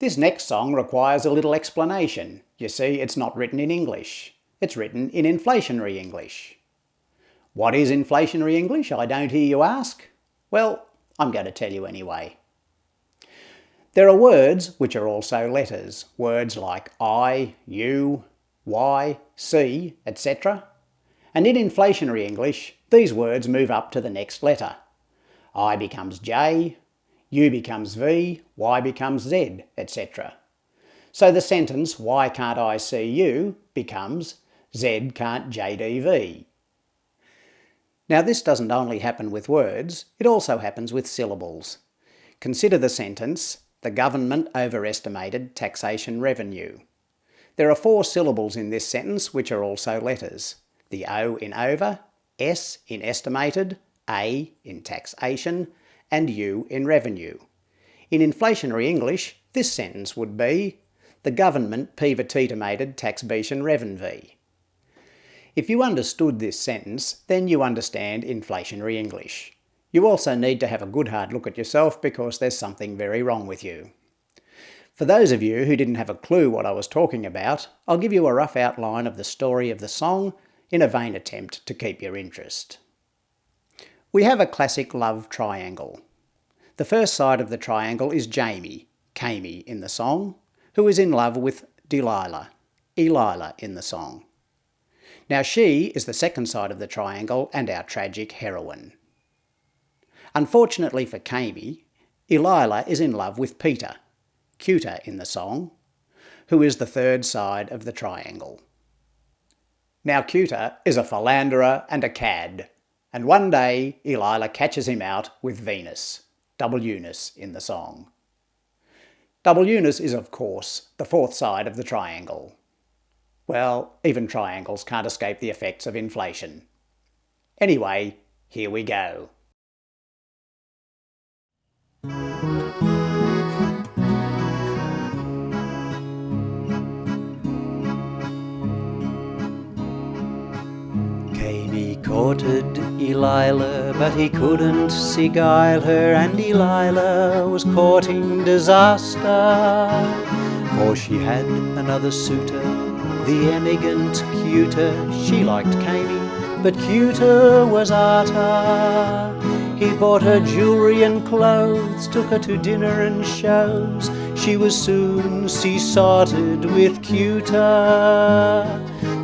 This next song requires a little explanation. You see, it's not written in English. It's written in inflationary English. What is inflationary English, I don't hear you ask? Well, I'm going to tell you anyway. There are words which are also letters, words like I, you, Y, C, etc. And in inflationary English, these words move up to the next letter. I becomes J, U becomes V, Y becomes Z, etc. So the sentence, why can't I see you, becomes Z can't JDV. Now this doesn't only happen with words, it also happens with syllables. Consider the sentence, the government overestimated taxation revenue. There are 4 syllables in this sentence which are also letters. The O in over, S in estimated, A in taxation, and U in revenue. In inflationary English, this sentence would be, the government peevatitamated taxation revenue. If you understood this sentence, then you understand inflationary English. You also need to have a good hard look at yourself because there's something very wrong with you. For those of you who didn't have a clue what I was talking about, I'll give you a rough outline of the story of the song in a vain attempt to keep your interest. We have a classic love triangle. The first side of the triangle is Jamie, Kami in the song, who is in love with Delilah, Elila in the song. Now she is the second side of the triangle and our tragic heroine. Unfortunately for Kami, Elila is in love with Peter, Cuter in the song, who is the third side of the triangle. Now Cuter is a philanderer and a cad, and one day Elila catches him out with Venus, double Eunice in the song. Double Eunice is of course the fourth side of the triangle. Well, even triangles can't escape the effects of inflation. Anyway, here we go. Kami courted Elila, but he couldn't beguile her, and Elila was courting disaster. For she had another suitor, the elegant Cuter. She liked Kami, but Cuter was arter. He bought her jewellery and clothes, took her to dinner and shows. She was soon sea-sorted with Cuter.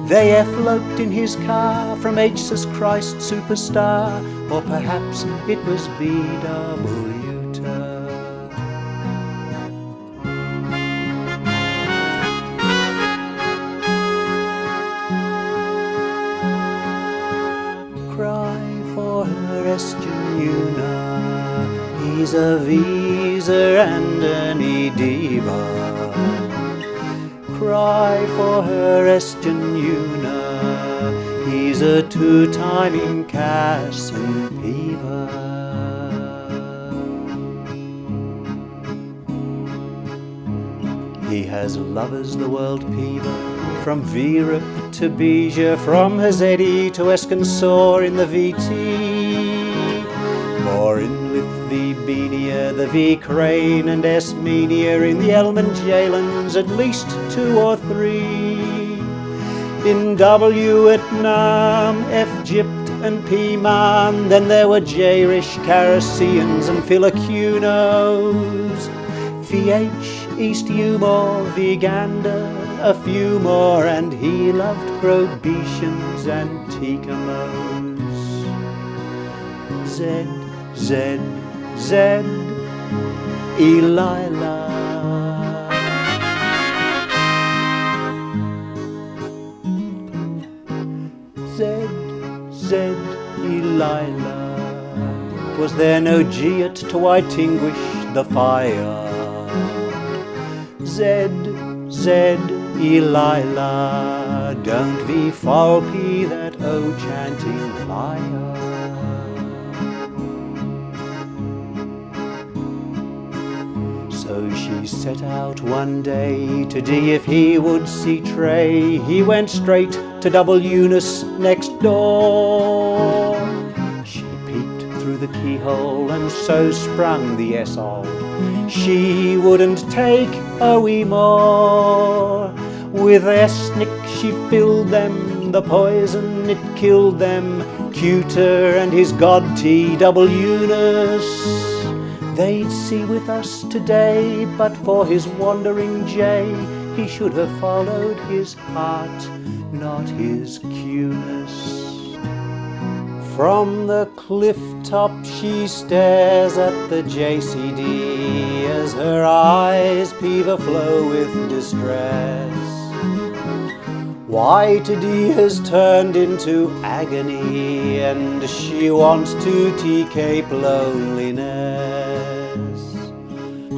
They eloped in his car from Jesus Christ Superstar, or perhaps it was B.W. Cry for her Estununa, he's a Visa and an Ediva. Cry for her Estununa, he's a 2-time Cass and Peaver. He has lovers the world peaver, from Vera to Beja, from Hazedi to Escansor in the VT. More in with the Benia, the V Crane and Esmenia, in the Elman Jalens at least 2 or 3. In W at Nam, F Gypt and Piman, then there were Jairish, Carassians and Philocunos. VH, East Umor, Viganda, a few more, and he loved Probetians and Ticamos. Z, Z, Z, Elila. Z, Z, Elila. Was there no Giat to extinguish the fire? Z, Z, Elila, don't be faulty that chanting liar. So she set out one day to see if he would see Trey. He went straight to double Eunice next door. She peeked through the the keyhole, and so sprung the SO. She wouldn't take a wee more. With arsenic she filled them, the poison it killed them. Cuter and his god TWness, they'd see with us today, but for his wandering jay, he should have followed his heart, not his cueness. From the cliff top she stares at the JCD as her eyes overflow with distress. White-D has turned into agony, and she wants to TK loneliness.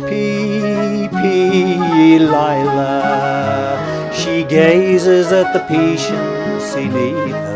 P.P. Lila, she gazes at the patience beneath